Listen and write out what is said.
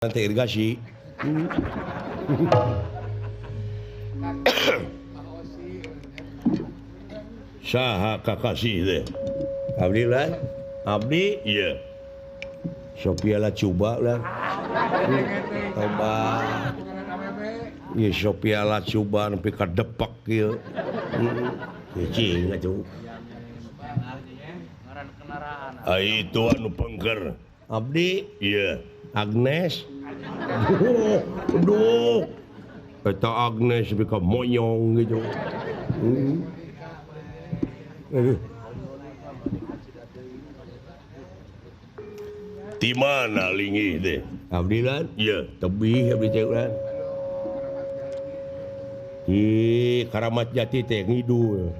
Nanti irigasi. Saha kakasih teh. Abdi lah. Abdi iya. Sophia lah coba lah. Coba. Iya Sophia lah coba sampai ka depak kieu. Cing atuh. Itu anu pengker. Abdi iya. Agnes. Aduh. Eta Agnes bika monyong gitu. Di mana linggih teh? Abdi lan? Iya, tebih abdi teh lan. Di Karamat Jati teh ngidul.